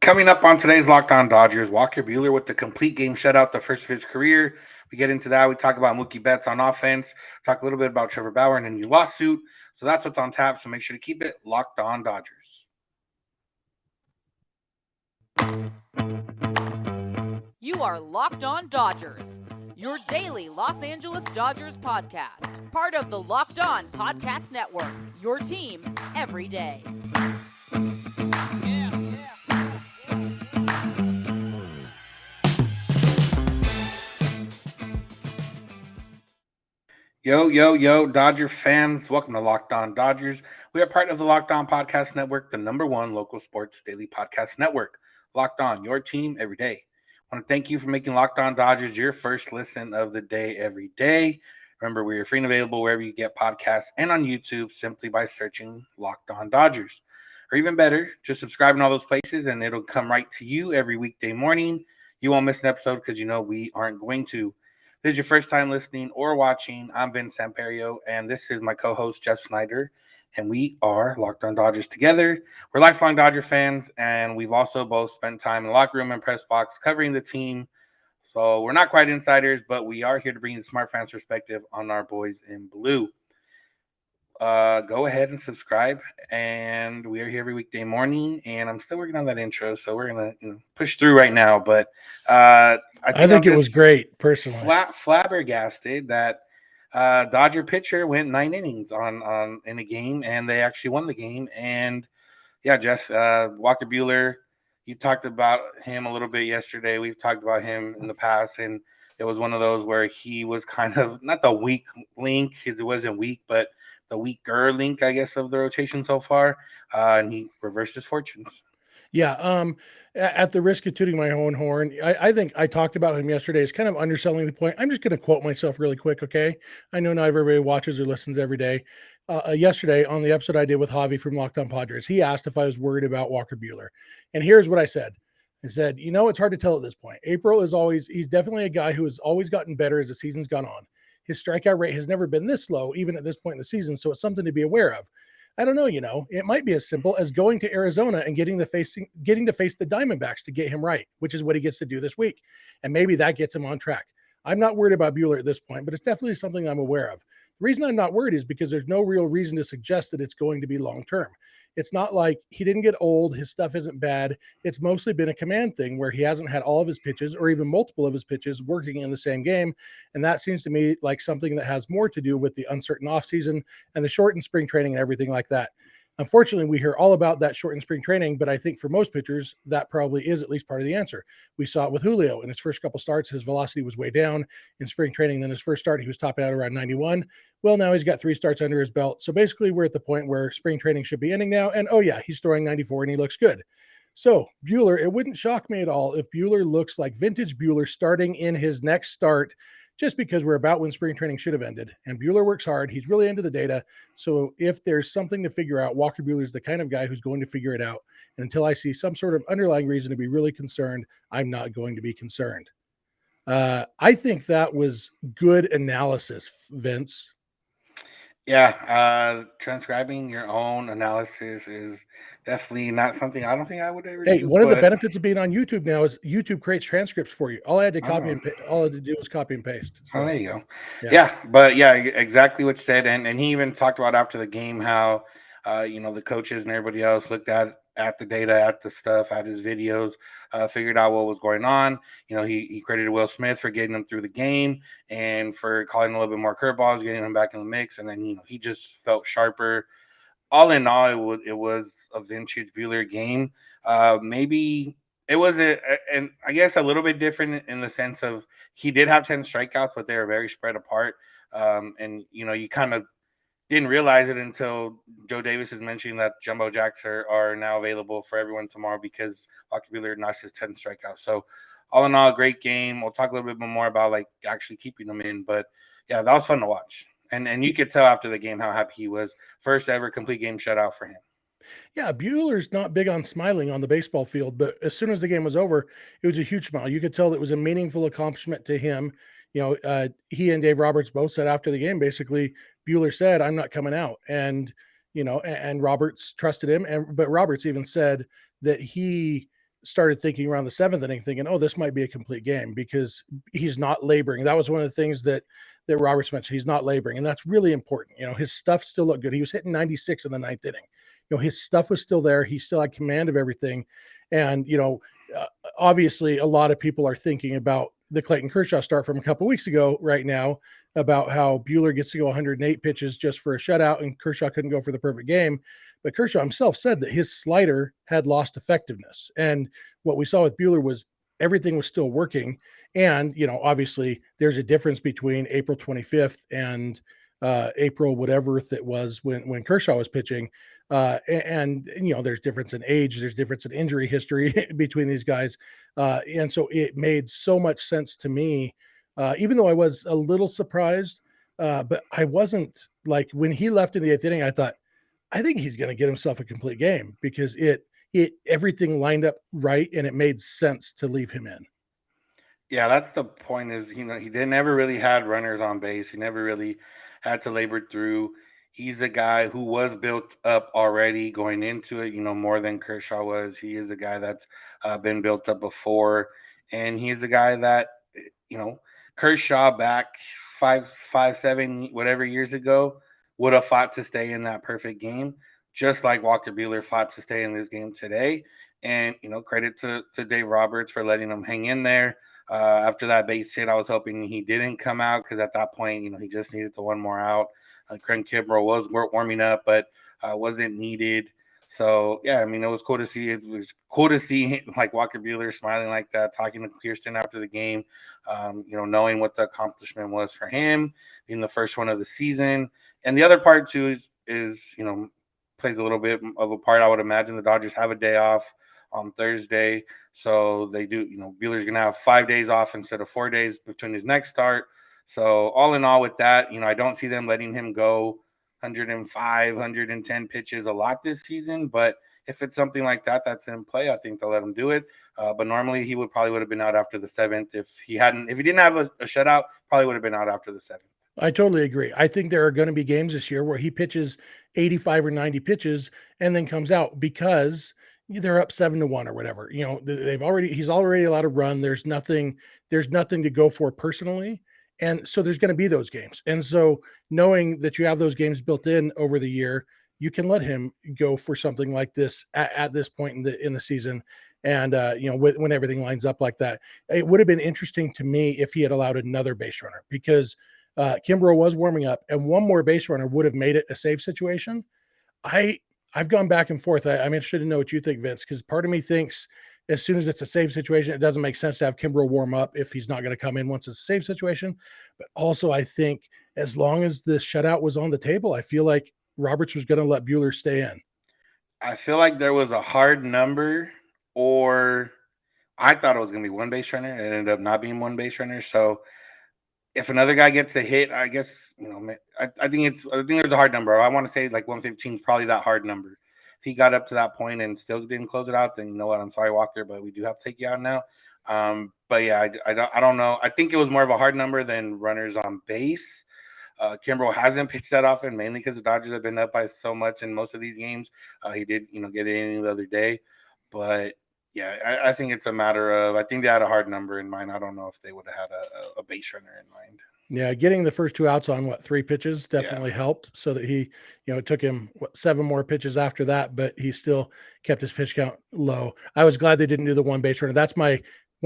coming up on today's Locked On Dodgers, Walker Buehler with the complete game shutout, the first of his career. We get into that. We talk about Mookie Betts on offense, talk a little bit about Trevor Bauer and a new lawsuit. So that's what's on tap. So make sure to keep it Locked On Dodgers. You are Locked On Dodgers, your daily Los Angeles Dodgers podcast. Part of the Locked On Podcast Network, your team every day. Yo, Dodger fans. Welcome to Locked On Dodgers. We are part of the Locked On Podcast Network, the number one local sports daily podcast network. Locked On, your team every day. I want to thank you for making Locked On Dodgers your first listen of the day every day. Remember, we are free and available wherever you get podcasts and on YouTube simply by searching Locked On Dodgers. Or even better, just subscribe in all those places and it'll come right to you every weekday morning. You won't miss an episode because you know we aren't going to. If this is your first time listening or watching, I'm Samperio, and this is my co-host, Jeff Snider, and we are Locked On Dodgers together. We're lifelong Dodger fans, and we've also both spent time in the locker room and press box covering the team. So we're not quite insiders, but we are here to bring you the smart fans perspective on our boys in blue. Go ahead and subscribe, and we are here every weekday morning, and I'm still working on that intro, so we're gonna push through right now, but I think it was great personally. Flabbergasted that Dodger pitcher went 9 innings on in a game, and they actually won the game. And yeah, Jeff, Walker Buehler, you talked about him a little bit yesterday. We've talked about him in the past, and it was one of those where he was kind of not the weak link, because it wasn't weak, but the weaker link, I guess, of the rotation so far, and he reversed his fortunes. Yeah, at the risk of tooting my own horn, I think I talked about him yesterday. It's kind of underselling the point. I'm just going to quote myself really quick, okay? I know not everybody watches or listens every day. Yesterday, on the episode I did with Javi from Locked On Padres, he asked if I was worried about Walker Buehler. And here's what I said. I said, it's hard to tell at this point. He's definitely a guy who has always gotten better as the season's gone on. His strikeout rate has never been this low, even at this point in the season, so it's something to be aware of. I don't know, it might be as simple as going to Arizona and getting to face the Diamondbacks to get him right, which is what he gets to do this week. And maybe that gets him on track. I'm not worried about Buehler at this point, but it's definitely something I'm aware of. The reason I'm not worried is because there's no real reason to suggest that it's going to be long-term. It's not like he didn't get old. His stuff isn't bad. It's mostly been a command thing where he hasn't had all of his pitches or even multiple of his pitches working in the same game. And that seems to me like something that has more to do with the uncertain offseason and the shortened spring training and everything like that. Unfortunately, we hear all about that shortened spring training, but I think for most pitchers, that probably is at least part of the answer. We saw it with Julio. In his first couple starts, his velocity was way down in spring training. Then his first start, he was topping out around 91. Well, now he's got 3 starts under his belt. So basically, we're at the point where spring training should be ending now. And oh yeah, he's throwing 94 and he looks good. So Buehler, it wouldn't shock me at all if Buehler looks like vintage Buehler starting in his next start, just because we're about when spring training should have ended. And Buehler works hard. He's really into the data. So if there's something to figure out, Walker Buehler is the kind of guy who's going to figure it out. And until I see some sort of underlying reason to be really concerned, I'm not going to be concerned. I think that was good analysis, Vince. Yeah, transcribing your own analysis is definitely not something I don't think I would ever do. One of the benefits of being on YouTube now is YouTube creates transcripts for you. All I had to all I had to do was copy and paste. So, there you go. Yeah, exactly what you said. And he even talked about after the game how the coaches and everybody else looked at the data, at the stuff, at his videos, figured out what was going on. He credited Will Smith for getting him through the game and for calling a little bit more curveballs, getting him back in the mix. And then, he just felt sharper. All in all, it was a vintage Buehler game. Maybe it was and I guess a little bit different in the sense of he did have 10 strikeouts, but they were very spread apart. And you kind of didn't realize it until Joe Davis is mentioning that jumbo jacks are now available for everyone tomorrow because Walker Buehler notched his 10 strikeouts. So all in all, great game. We'll talk a little bit more about actually keeping them in, but yeah, that was fun to watch. And you could tell after the game how happy he was. First ever complete game shutout for him. Yeah, Buehler's not big on smiling on the baseball field, but as soon as the game was over, it was a huge smile. You could tell it was a meaningful accomplishment to him. He and Dave Roberts both said after the game, basically, Buehler said, "I'm not coming out." And, and Roberts trusted him. But Roberts even said that he started thinking around the 7th inning, thinking, oh, this might be a complete game because he's not laboring. That was one of the things that Roberts mentioned. He's not laboring, and that's really important. His stuff still looked good. He was hitting 96 in the 9th inning. His stuff was still there. He still had command of everything. And, obviously a lot of people are thinking about the Clayton Kershaw start from a couple of weeks ago right now, about how Buehler gets to go 108 pitches just for a shutout and Kershaw couldn't go for the perfect game. But Kershaw himself said that his slider had lost effectiveness. And what we saw with Buehler was everything was still working. And, obviously there's a difference between April 25th and April, whatever it was when Kershaw was pitching. And there's difference in age, there's difference in injury history between these guys. And so it made so much sense to me, even though I was a little surprised, but I wasn't like when he left in the 8th inning, I thought, I think he's going to get himself a complete game because everything lined up right. And it made sense to leave him in. Yeah, that's the point is, he didn't ever really had runners on base. He never really had to labor through. He's a guy who was built up already going into it, more than Kershaw was. He is a guy that's been built up before. And he is a guy that, Kershaw back 7 whatever years ago would have fought to stay in that perfect game, just like Walker Buehler fought to stay in this game today. And, credit to Dave Roberts for letting him hang in there. After that base hit, I was hoping he didn't come out because at that point, he just needed the one more out. Craig Kimbrell was warming up, but wasn't needed. So, yeah, it was cool to see. It was cool to see like Walker Buehler smiling like that, talking to Kirsten after the game, knowing what the accomplishment was for him, being the first one of the season. And the other part, too, is plays a little bit of a part. I would imagine the Dodgers have a day off on Thursday. So they do, Buehler's going to have 5 days off instead of 4 days between his next start. So all in all with that, I don't see them letting him go 105, 110 pitches a lot this season. But if it's something like that that's in play, I think they'll let him do it. But normally he would have been out after the 7th. If he didn't have a shutout, probably would have been out after the 7th. I totally agree. I think there are going to be games this year where he pitches 85 or 90 pitches and then comes out because they're up 7-1 or whatever. He's already allowed to run. There's nothing to go for personally. And so there's going to be those games. And so knowing that you have those games built in over the year, you can let him go for something like this at this point in the season. And, when everything lines up like that, it would have been interesting to me if he had allowed another base runner because Kimbrel was warming up and one more base runner would have made it a safe situation. I've gone back and forth. I'm interested to know what you think, Vince, because part of me thinks as soon as it's a safe situation, it doesn't make sense to have Kimbrel warm up if he's not going to come in once it's a safe situation. But also, I think as long as the shutout was on the table, I feel like Roberts was going to let Buehler stay in. I feel like there was a hard number, or I thought it was going to be one base runner. It ended up not being one base runner. So if another guy gets a hit, I guess, I think there's a hard number. I want to say like 115 is probably that hard number. If he got up to that point and still didn't close it out, then you know what? I'm sorry, Walker, but we do have to take you out now. But yeah, I don't know. I think it was more of a hard number than runners on base. Kimbrel hasn't pitched that often, mainly because the Dodgers have been up by so much in most of these games. He did, get it in the other day. But yeah, I think it's a matter of, I think they had a hard number in mind. I don't know if they would have had a base runner in mind. Yeah, getting the first 2 outs on 3 pitches definitely helped so that he, it took him 7 more pitches after that, but he still kept his pitch count low. I was glad they didn't do the one base runner. That's one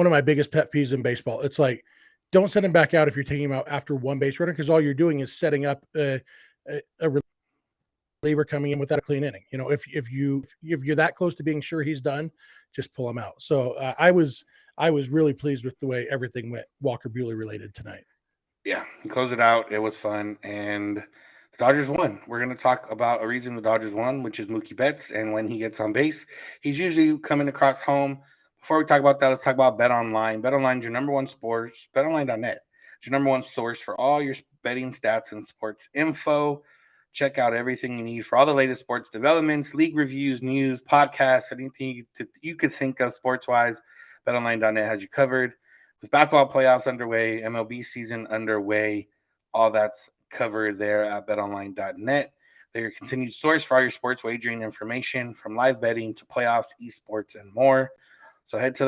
of my biggest pet peeves in baseball. It's like, don't send him back out if you're taking him out after one base runner, because all you're doing is setting up a reliever coming in without a clean inning. If you're that close to being sure he's done, just pull him out. So I was really pleased with the way everything went Walker Buehler related tonight. Yeah, he closed it out. It was fun, and the Dodgers won. We're going to talk about a reason the Dodgers won, which is Mookie Betts, and when he gets on base, he's usually coming across home. Before we talk about that, let's talk about BetOnline. BetOnline is your number one sports, betonline.net. It's your number one source for all your betting stats and sports info. Check out everything you need for all the latest sports developments, league reviews, news, podcasts, anything you could think of sports-wise. BetOnline.net has you covered. With basketball playoffs underway, MLB season underway, all that's covered there at betonline.net. They're your continued source for all your sports wagering information, from live betting to playoffs, esports, and more. So head to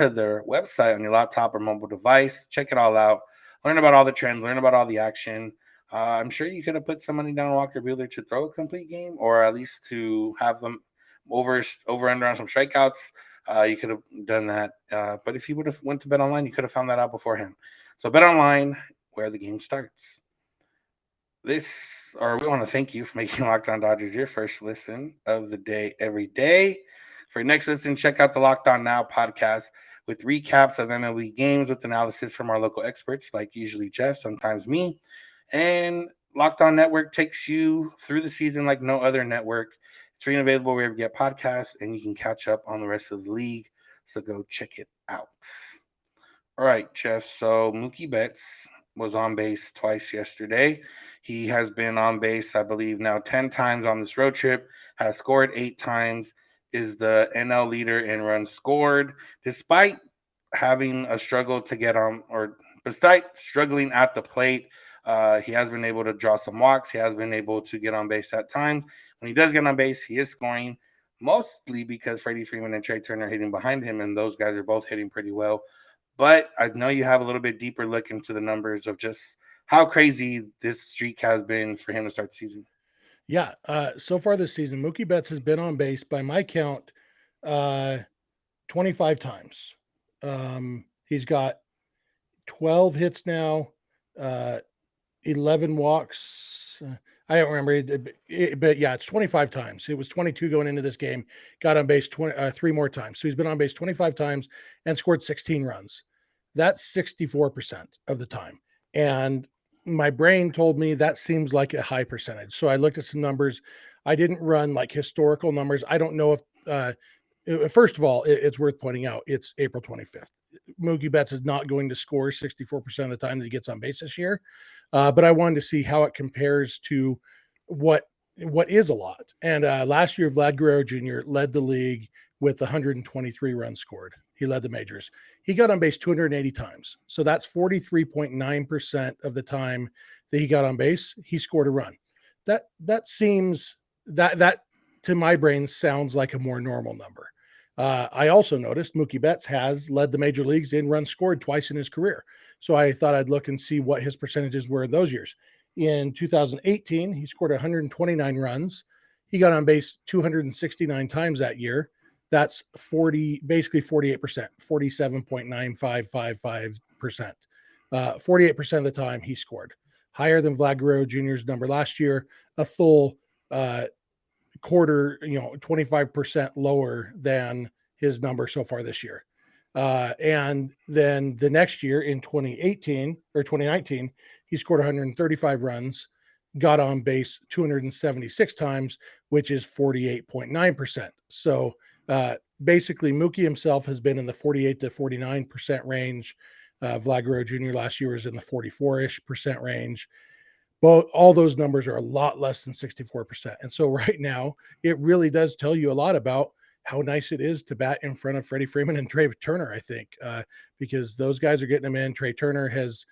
their website on your laptop or mobile device. Check it all out. Learn about all the trends. Learn about all the action. I'm sure you could have put some money down on Walker Buehler to throw a complete game, or at least to have them over under on some strikeouts. You could have done that. But if you would have went to BetOnline, you could have found that out beforehand. So BetOnline, where the game starts. We want to thank you for making Locked On Dodgers your first listen of the day every day. For your next listen, check out the Locked On Now podcast with recaps of MLB games with analysis from our local experts, like usually Jeff, sometimes me. And Locked On Network takes you through the season like no other network. It's free and available wherever you get podcasts, and you can catch up on the rest of the league. So go check it out. All right, Jeff. So Mookie Betts was on base twice yesterday. He has been on base, I believe, now 10 times on this road trip, has scored 8 times, is the NL leader in runs scored, despite having a struggle to get on, or despite struggling at the plate. He has been able to draw some walks. He has been able to get on base at times. When he does get on base, he is scoring, mostly because Freddie Freeman and Trey Turner are hitting behind him, and those guys are both hitting pretty well. But I know you have a little bit deeper look into the numbers of just how crazy this streak has been for him to start the season. Yeah. So far this season, Mookie Betts has been on base by my count uh, 25 times. He's got 12 hits now, uh, 11 walks. I don't remember, but yeah, it's 25 times. It was 22 going into this game. Got on base 3 more times. So he's been on base 25 times and scored 16 runs. That's 64% of the time. And my brain told me that seems like a high percentage. So I looked at some numbers. I didn't run like historical numbers. I don't know if, first of all, it's worth pointing out it's April 25th. Mookie Betts is not going to score 64% of the time that he gets on base this year. But I wanted to see how it compares to what is a lot. And last year, Vlad Guerrero Jr. led the league with 123 runs scored. He led the majors. He got on base 280 times. So that's 43.9% of the time that he got on base, he scored a run. That seems that to my brain sounds like a more normal number. I also noticed Mookie Betts has led the major leagues in runs scored twice in his career. So I thought I'd look and see what his percentages were in those years. In 2018, he scored 129 runs. He got on base 269 times that year. That's basically 48%, 47.9555%. 48% of the time he scored. Higher than Vlad Guerrero Jr.'s number last year, a full quarter, 25% lower than his number so far this year. And then the next year in 2019, he scored 135 runs, got on base 276 times, which is 48.9%. So basically, Mookie himself has been in the 48 to 49% range. Vlad Guerrero Jr. last year was in the 44-ish% range. But all those numbers are a lot less than 64%. And so right now, it really does tell you a lot about how nice it is to bat in front of Freddie Freeman and Trey Turner, I think, because those guys are getting them in. Trey Turner has,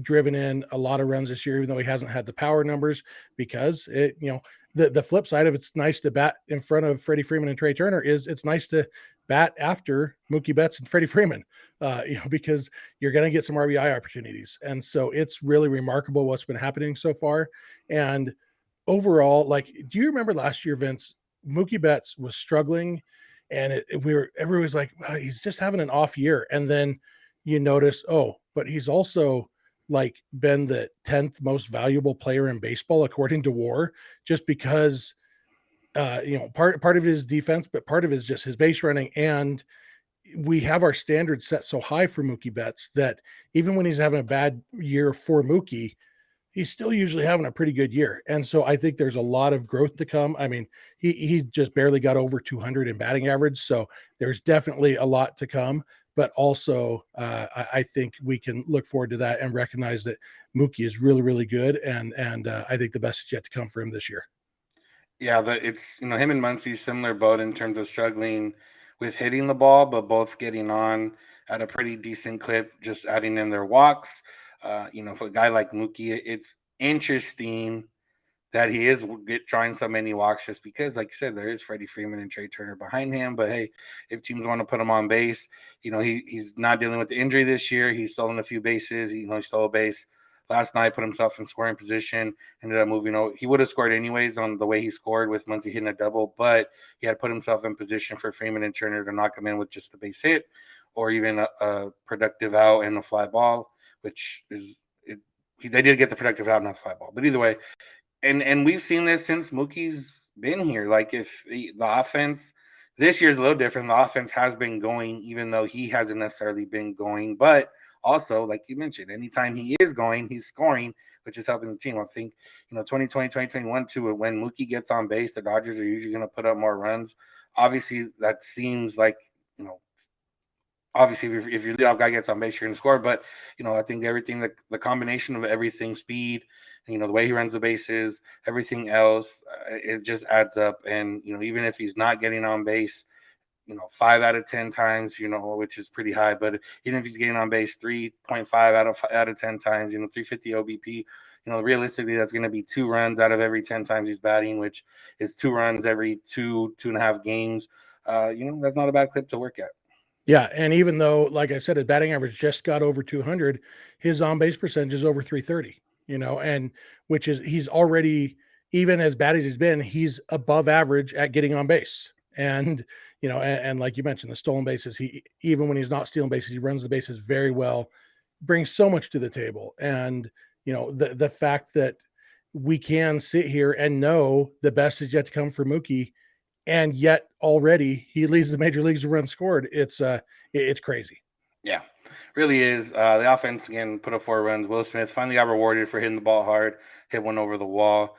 driven in a lot of runs this year, even though he hasn't had the power numbers, because the flip side of it's nice to bat in front of Freddie Freeman and Trey Turner is it's nice to bat after Mookie Betts and Freddie Freeman, because you're going to get some RBI opportunities. And so it's really remarkable what's been happening so far. And overall, do you remember last year, Vince, Mookie Betts was struggling and everyone was like, wow, he's just having an off year. And then you notice, but he's also been the 10th most valuable player in baseball, according to WAR, just because, part of his defense, but part of it is just his base running. And we have our standards set so high for Mookie Betts that even when he's having a bad year for Mookie, he's still usually having a pretty good year. And so I think there's a lot of growth to come. I mean, he just barely got over 200 in batting average. So there's definitely a lot to come. But also, I think we can look forward to that and recognize that Mookie is really, really good. And I think the best is yet to come for him this year. Yeah, it's him and Muncy similar boat in terms of struggling with hitting the ball, but both getting on at a pretty decent clip, just adding in their walks. For a guy like Mookie, it's interesting that he is drawing so many walks just because, like you said, there is Freddie Freeman and Trey Turner behind him. But hey, if teams want to put him on base, he's not dealing with the injury this year. He's stolen a few bases. He stole a base last night, put himself in scoring position, ended up moving over. He would have scored anyways on the way he scored with Muncy hitting a double, but he had put himself in position for Freeman and Turner to knock him in with just a base hit or even a productive out and a fly ball, which is they did get the productive out, not the fly ball. But either way, and we've seen this since Mookie's been here. Like if the offense this year is a little different, the offense has been going, even though he hasn't necessarily been going. But also, like you mentioned, anytime he is going, he's scoring, which is helping the team. I think 2020, 2021 too. When Mookie gets on base, the Dodgers are usually going to put up more runs. Obviously, that seems like obviously if your leadoff guy gets on base, you're going to score. But I think everything, the combination of everything, speed, the way he runs the bases, everything else, it just adds up. And even if he's not getting on base, 5 out of 10 times, which is pretty high. But even if he's getting on base 3.5 out of 10 times, 350 OBP, realistically, that's going to be 2 runs out of every 10 times he's batting, which is 2 runs every 2.5 games. That's not a bad clip to work at. Yeah, and even though, like I said, his batting average just got over 200, his on-base percentage is over 330, and which is he's already, even as bad as he's been, he's above average at getting on base. And, and like you mentioned, the stolen bases, even when he's not stealing bases, he runs the bases very well, brings so much to the table. And, the fact that we can sit here and know the best is yet to come for Mookie, and yet already he leads the major leagues in runs scored. It's crazy. Yeah, really is. The offense again put up 4 runs. Will Smith finally got rewarded for hitting the ball hard, hit one over the wall.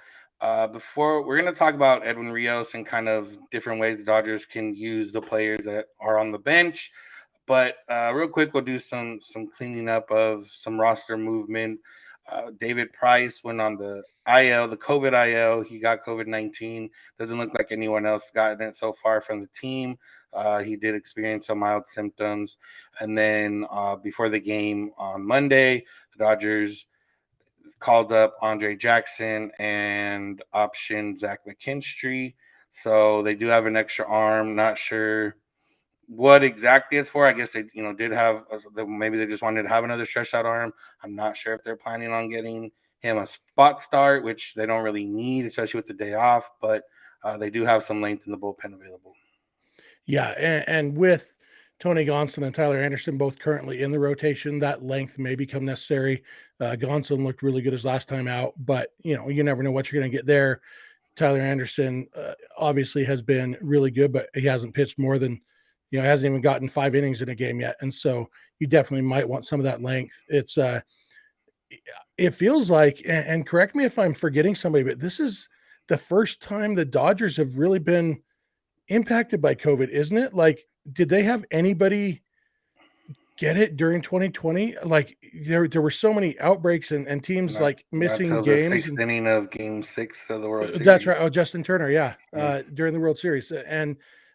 Before we're going to talk about Edwin Rios and kind of different ways the Dodgers can use the players that are on the bench. But real quick, we'll do some cleaning up of some roster movement. David Price went on the IL, the COVID IL. He got COVID-19. Doesn't look like anyone else gotten it so far from the team. He did experience some mild symptoms. And then before the game on Monday, the Dodgers called up Andre Jackson and optioned Zach McKinstry. So they do have an extra arm. Not sure what exactly it's for. I guess they, did have maybe they just wanted to have another stretched out arm. I'm not sure if they're planning on getting him a spot start, which they don't really need, especially with the day off. But they do have some length in the bullpen available. Yeah, and with Tony Gonsolin and Tyler Anderson both currently in the rotation, that length may become necessary. Gonsolin looked really good his last time out, but you never know what you're going to get there. Tyler Anderson obviously has been really good, but he hasn't pitched more than, hasn't even gotten 5 innings in a game yet. And so you definitely might want some of that length. It feels like, and correct me if I'm forgetting somebody, but this is the first time the Dodgers have really been impacted by COVID, isn't it? Like, did they have anybody get it during 2020? Like there were so many outbreaks and teams like missing games. The 6th inning of Game 6 of the World Series. That's right. Oh, Justin Turner, yeah, during the World Series.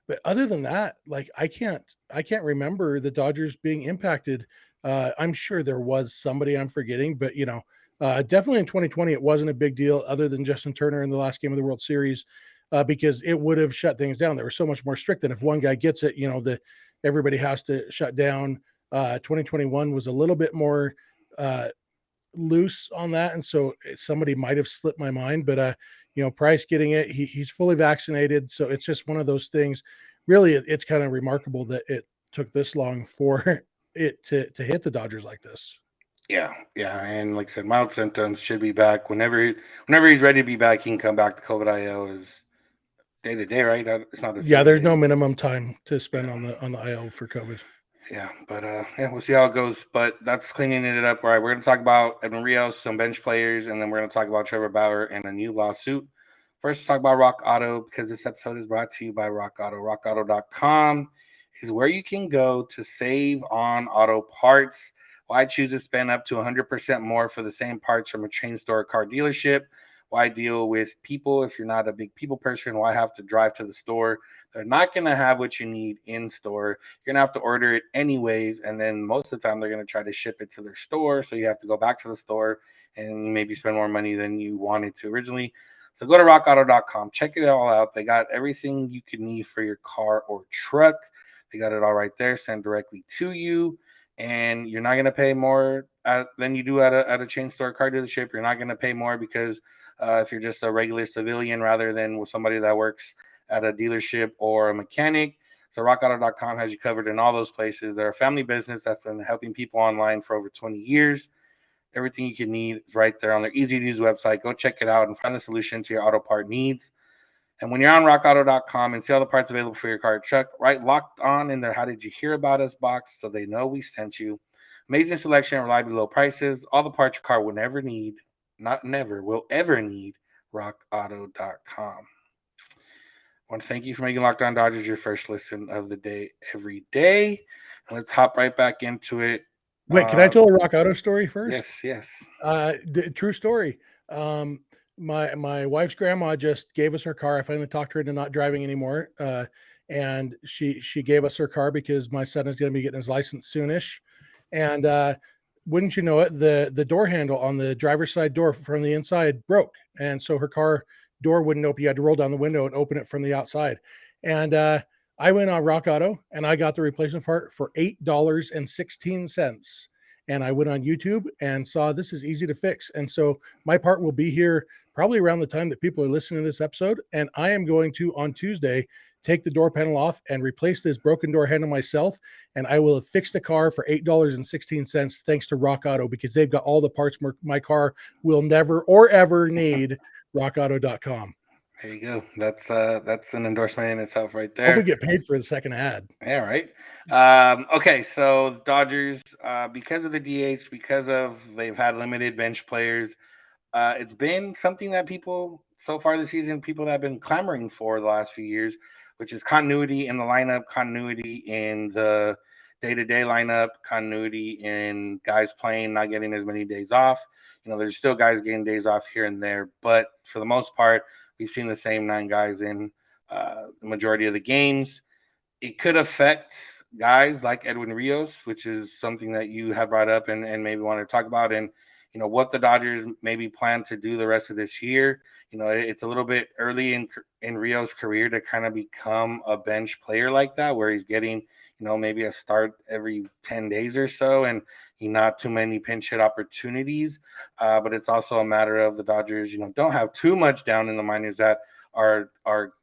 But other than that, like I can't remember the Dodgers being impacted. I'm sure there was somebody I'm forgetting, but definitely in 2020 it wasn't a big deal other than Justin Turner in the last game of the World Series. Because it would have shut things down. They were so much more strict than if one guy gets it, everybody has to shut down. 2021 was a little bit more loose on that, and so somebody might have slipped my mind. But Price getting it, he's fully vaccinated, so it's just one of those things. Really, it's kind of remarkable that it took this long for it to hit the Dodgers like this. Yeah, and like I said, mild symptoms, should be back whenever he's ready to be back. He can come back. The COVID IL is day to day, right? It's not Yeah, there's no minimum time to spend on the IL for COVID. Yeah, but we'll see how it goes. But that's cleaning it up. All right, we're going to talk about Edwin Rios, some bench players, and then we're going to talk about Trevor Bauer and a new lawsuit. First, let's talk about Rock Auto, because this episode is brought to you by Rock Auto. RockAuto.com is where you can go to save on auto parts. Why choose to spend up to 100% more for the same parts from a chain store or car dealership? Why deal with people if you're not a big people person? Why have to drive to the store? They're not going to have what you need in store. You're going to have to order it anyways. And then most of the time, they're going to try to ship it to their store. So you have to go back to the store and maybe spend more money than you wanted to originally. So go to rockauto.com, check it all out. They got everything you could need for your car or truck. They got it all right there, sent directly to you. And you're not going to pay more than you do at a chain store car dealership. You're not going to pay more because if you're just a regular civilian rather than with somebody that works at a dealership or a mechanic. So rockauto.com has you covered in all those places. They're a family business that's been helping people online for over 20 years. Everything you can need is right there on their easy-to-use website. Go check it out and find the solution to your auto part needs. And when you're on rockauto.com and see all the parts available for your car or truck, right, locked on in there, how did you hear about us box so they know we sent you. Amazing selection, reliably low prices, all the parts your car will never need, not never, will ever need, rockauto.com. I want to thank you for making Locked On Dodgers your first listen of the day every day. And let's hop right back into it. Wait, can I tell a Rock Auto story first? Yes. True story. My wife's grandma just gave us her car. I finally talked her into not driving anymore. And she gave us her car because my son is going to be getting his license soonish. And wouldn't you know it, the door handle on the driver's side door from the inside broke. And so her car door wouldn't open. You had to roll down the window and open it from the outside. And I went on Rock Auto and I got the replacement part for $8.16. And I went on YouTube and saw this is easy to fix. And so my part will be here probably around the time that people are listening to this episode. And I am going to, on Tuesday, take the door panel off and replace this broken door handle myself. And I will have fixed a car for $8.16 thanks to Rock Auto because they've got all the parts my car will never or ever need. rockauto.com. There you go. That's an endorsement in itself right there. Hope we get paid for the second ad. Yeah, right. Okay, so the Dodgers, because of the DH, because of they've had limited bench players, it's been something that people so far this season, people that have been clamoring for the last few years, which is continuity in the lineup, continuity in the day-to-day lineup, continuity in guys playing, not getting as many days off. You know, there's still guys getting days off here and there, but for the most part, we've seen the same 9 guys in the majority of the games. It could affect guys like Edwin Rios, which is something that you had brought up and maybe want to talk about, and you know what the Dodgers maybe plan to do the rest of this year. You know, it's a little bit early in Rios' career to kind of become a bench player like that, where he's getting, you know, maybe a start every 10 days or so, and not too many pinch hit opportunities. But it's also a matter of the Dodgers, you know, don't have too much down in the minors that are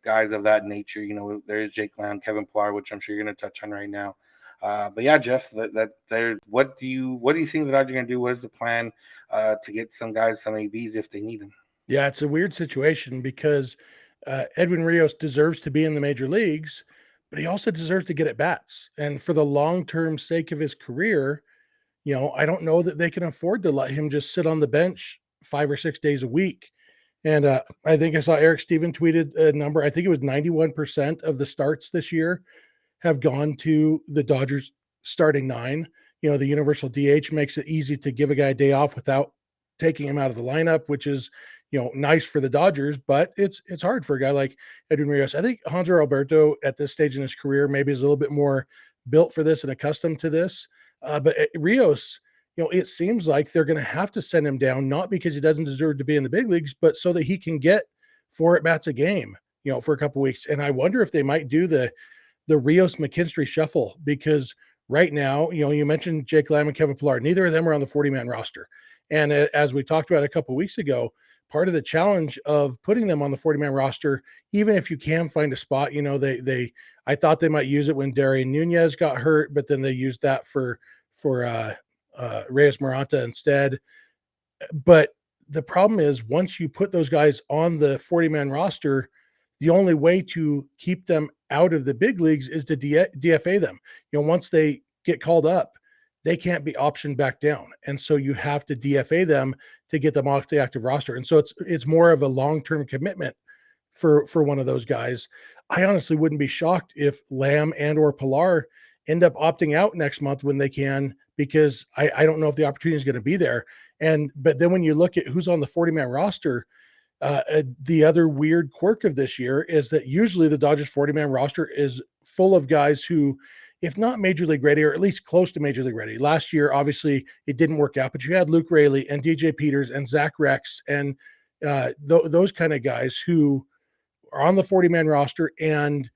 guys of that nature. You know, there is Jake Lamb, Kevin Pillar, which I'm sure you're going to touch on right now. But yeah, Jeff, what do you think the Dodgers are going to do? What is the plan to get some guys some ABs if they need them? Yeah, it's a weird situation because Edwin Rios deserves to be in the major leagues, but he also deserves to get at bats. And for the long-term sake of his career, you know, I don't know that they can afford to let him just sit on the bench 5 or 6 days a week. And I think I saw Eric Steven tweeted a number. I think it was 91% of the starts this year have gone to the Dodgers starting 9. You know, the universal DH makes it easy to give a guy a day off without taking him out of the lineup, which is, you know, nice for the Dodgers, but it's hard for a guy like Edwin Rios. I think Hanser Alberto at this stage in his career maybe is a little bit more built for this and accustomed to this. But Rios, you know, it seems like they're going to have to send him down, not because he doesn't deserve to be in the big leagues, but so that he can get 4 at-bats a game, you know, for a couple weeks. And I wonder if they might do the Rios McKinstry shuffle, because right now, you know, you mentioned Jake Lamb and Kevin Pillar. Neither of them are on the 40-man roster. And as we talked about a couple weeks ago, part of the challenge of putting them on the 40-man roster, even if you can find a spot, you know, I thought they might use it when Darian Nunez got hurt, but then they used that for Reyes Maranta instead. But the problem is once you put those guys on the 40-man roster, the only way to keep them out of the big leagues is to DFA them. You know, once they get called up, they can't be optioned back down. And so you have to DFA them to get them off the active roster. And so it's more of a long-term commitment for one of those guys. I honestly wouldn't be shocked if Lamb and or Pillar end up opting out next month when they can, because I don't know if the opportunity is going to be there. But then when you look at who's on the 40-man roster, the other weird quirk of this year is that usually the Dodgers 40-man roster is full of guys who, if not major league ready, or at least close to major league ready. Last year, obviously, it didn't work out, but you had Luke Raley and DJ Peters and Zach Rex and those kind of guys who are on the 40-man roster and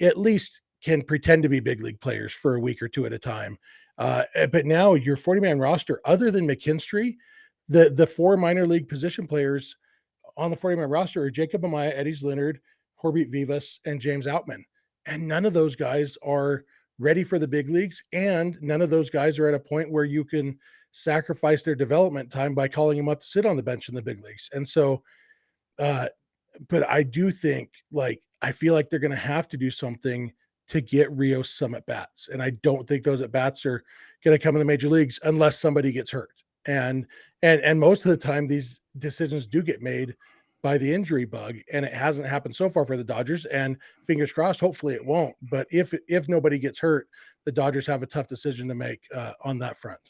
at least can pretend to be big league players for a week or two at a time. But now your 40-man roster, other than McKinstry, the four minor league position players on the 40-man roster are Jacob Amaya, Eddie Leonard, Corbett Vivas, and James Outman. And none of those guys are ready for the big leagues. And none of those guys are at a point where you can sacrifice their development time by calling them up to sit on the bench in the big leagues. And so, but I do think, like, I feel like they're going to have to do something to get Rios some at bats. And I don't think those at bats are going to come in the major leagues unless somebody gets hurt. And most of the time these decisions do get made by the injury bug, and it hasn't happened so far for the Dodgers, and fingers crossed, hopefully it won't. But if nobody gets hurt, the Dodgers have a tough decision to make on that front.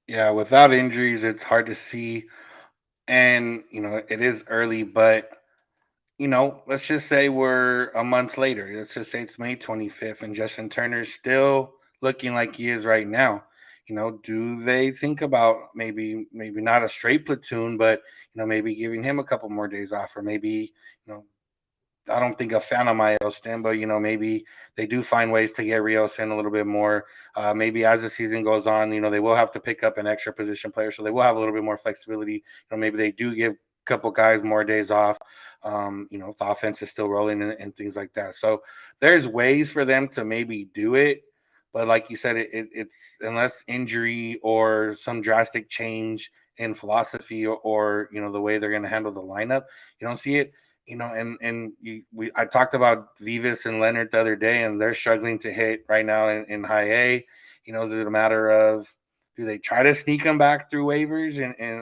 Yeah, without injuries, it's hard to see. And, it is early, but, let's just say we're a month later. Let's just say it's May 25th and Justin Turner's still looking like he is right now. Do they think about maybe not a straight platoon, but, maybe giving him a couple more days off, or maybe, I don't think a fan of Milestone, but maybe they do find ways to get Rios in a little bit more. Maybe as the season goes on, they will have to pick up an extra position player, so they will have a little bit more flexibility. Maybe they do give a couple guys more days off. If the offense is still rolling and things like that. So there's ways for them to maybe do it, but like you said, it's unless injury or some drastic change in philosophy or the way they're going to handle the lineup, you don't see it. I talked about Vivas and Leonard the other day, and they're struggling to hit right now in high A. Is it a matter of, do they try to sneak them back through waivers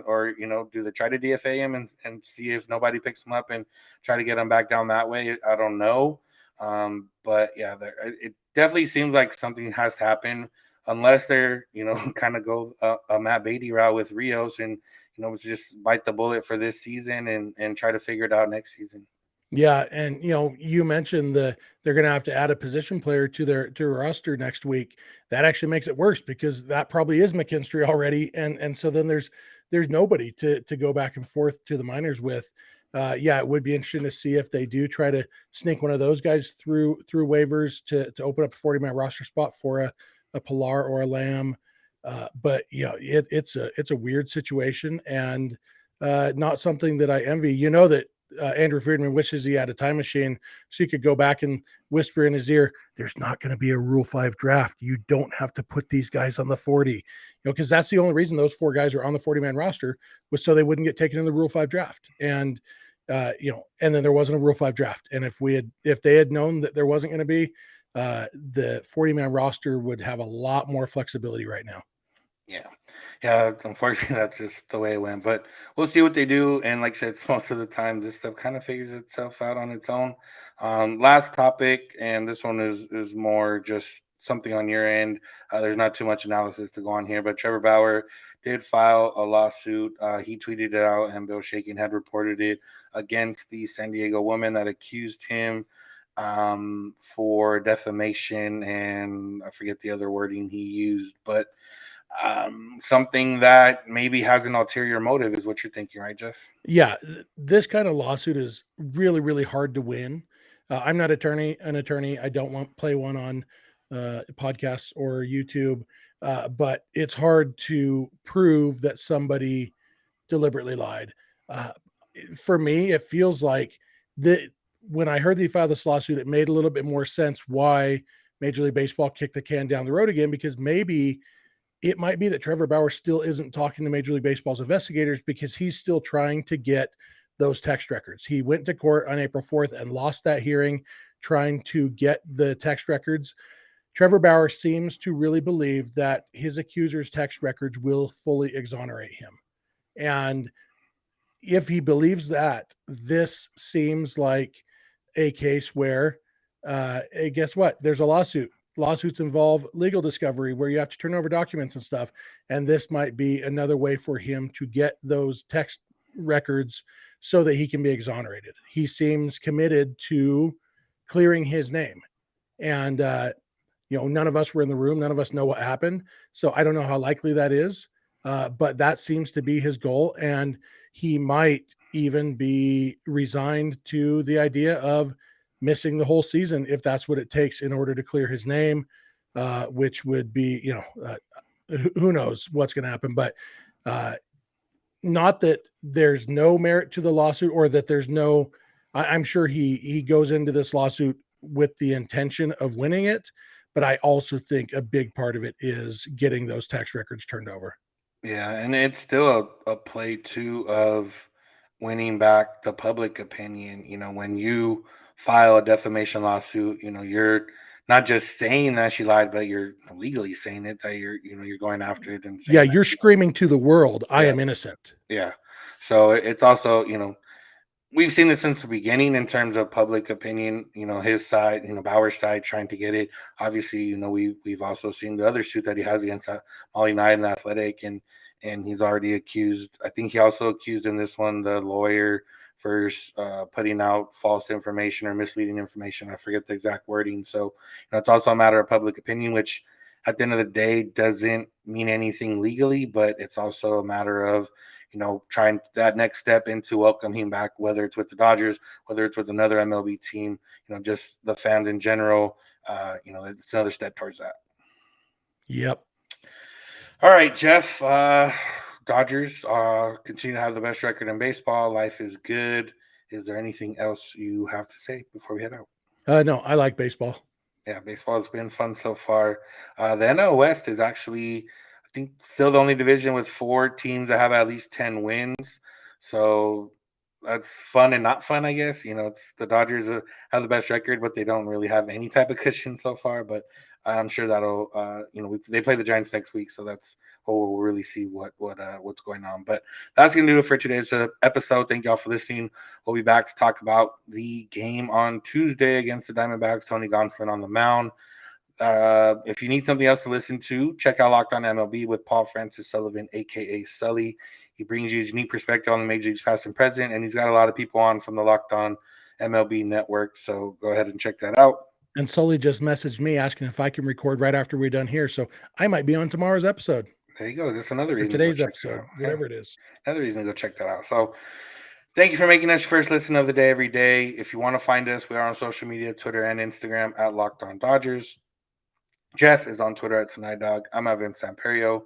or do they try to DFA him and see if nobody picks them up and try to get them back down that way? I don't know. But yeah, it definitely seems like something has to happen unless they're, kind of go a Matt Beatty route with Rios and, just bite the bullet for this season and try to figure it out next season. Yeah, and you mentioned they're going to have to add a position player to their roster next week. That actually makes it worse because that probably is McKinstry already, and so then there's nobody to go back and forth to the minors with. Yeah, it would be interesting to see if they do try to sneak one of those guys through waivers to open up a 40-man roster spot for a Pilar or a Lamb. But it's a weird situation and not something that I envy. That Andrew Friedman wishes he had a time machine so he could go back and whisper in his ear, there's not going to be a Rule 5 draft. You don't have to put these guys on the 40, because that's the only reason those four guys are on the 40-man roster was so they wouldn't get taken in the Rule 5 draft. And, and then there wasn't a Rule 5 draft. And if they had known that there wasn't going to be, the 40-man roster would have a lot more flexibility right now. Yeah. Unfortunately, that's just the way it went. But we'll see what they do. And like I said, most of the time, this stuff kind of figures itself out on its own. Last topic, and this one is more just something on your end. There's not too much analysis to go on here, but Trevor Bauer did file a lawsuit. He tweeted it out, and Bill Shakin had reported it against the San Diego woman that accused him for defamation, and I forget the other wording he used, but something that maybe has an ulterior motive is what you're thinking, right, Jeff? Yeah, this kind of lawsuit is really, really hard to win. I'm not an attorney. I don't want play one on podcasts or YouTube, but it's hard to prove that somebody deliberately lied. Uh, for me, it feels like when I heard they filed this lawsuit, it made a little bit more sense why Major League Baseball kicked the can down the road again, because maybe it might be that Trevor Bauer still isn't talking to Major League Baseball's investigators because he's still trying to get those text records. He went to court on April 4th and lost that hearing trying to get the text records. Trevor Bauer seems to really believe that his accuser's text records will fully exonerate him. And if he believes that, this seems like a case where, guess what? There's a lawsuit. Lawsuits involve legal discovery where you have to turn over documents and stuff. And this might be another way for him to get those text records so that he can be exonerated. He seems committed to clearing his name. And, none of us were in the room. None of us know what happened. So I don't know how likely that is. But that seems to be his goal. And he might even be resigned to the idea of missing the whole season if that's what it takes in order to clear his name, which would be, who knows what's going to happen. But not that there's no merit to the lawsuit, or that there's no, I'm sure he goes into this lawsuit with the intention of winning it. But I also think a big part of it is getting those tax records turned over. Yeah, and it's still a play too of winning back the public opinion. When you file a defamation lawsuit, you're not just saying that she lied, but you're legally saying it, that you're going after it and saying Yeah, that you're screaming to the world, I am innocent. yeah. So it's also, we've seen this since the beginning in terms of public opinion, his side, Bauer's side trying to get it. Obviously, we've also seen the other suit that he has against Molly Knight and the Athletic, and he's already accused. I think he also accused in this one the lawyer for putting out false information or misleading information. I forget the exact wording. So, it's also a matter of public opinion, which at the end of the day doesn't mean anything legally, but it's also a matter of trying that next step into welcoming him back, whether it's with the Dodgers, whether it's with another MLB team, just the fans in general. It's another step towards that. Yep. All right, Jeff. Dodgers continue to have the best record in baseball. Life is good. Is there anything else you have to say before we head out? No, I like baseball. Yeah, baseball has been fun so far. The NL West is actually, I think, still the only division with 4 teams that have at least 10 wins. So that's fun and not fun, I guess. It's the Dodgers have the best record, but they don't really have any type of cushion so far. But I'm sure that'll, they play the Giants next week, so that's what we'll really see what's going on. But that's going to do it for today's episode. Thank y'all for listening. We'll be back to talk about the game on Tuesday against the Diamondbacks. Tony Gonsolin on the mound. If you need something else to listen to, check out Locked On MLB with Paul Francis Sullivan, aka Sully. He brings you a unique perspective on the major leagues past and present, and he's got a lot of people on from the Locked On MLB network. So go ahead and check that out. And Sully just messaged me asking if I can record right after we're done here. So I might be on tomorrow's episode. There you go. That's another reason. Today's episode, whatever it is. Another reason to go check that out. So thank you for making us your first listen of the day every day. If you want to find us, we are on social media, Twitter and Instagram at Locked On Dodgers. Jeff is on Twitter at Snider. I'm Edwin Samperio.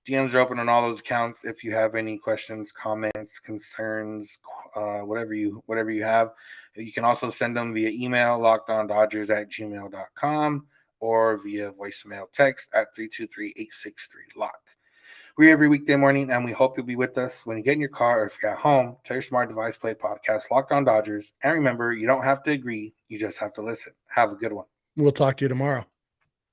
DMs are open on all those accounts. If you have any questions, comments, concerns, whatever you have, you can also send them via email, lockedondodgers@gmail.com, or via voicemail text at 323-863-LOCKED. We're every weekday morning, and we hope you'll be with us when you get in your car or if you're at home. Tell your smart device, play podcast, Locked On Dodgers. And remember, you don't have to agree. You just have to listen. Have a good one. We'll talk to you tomorrow.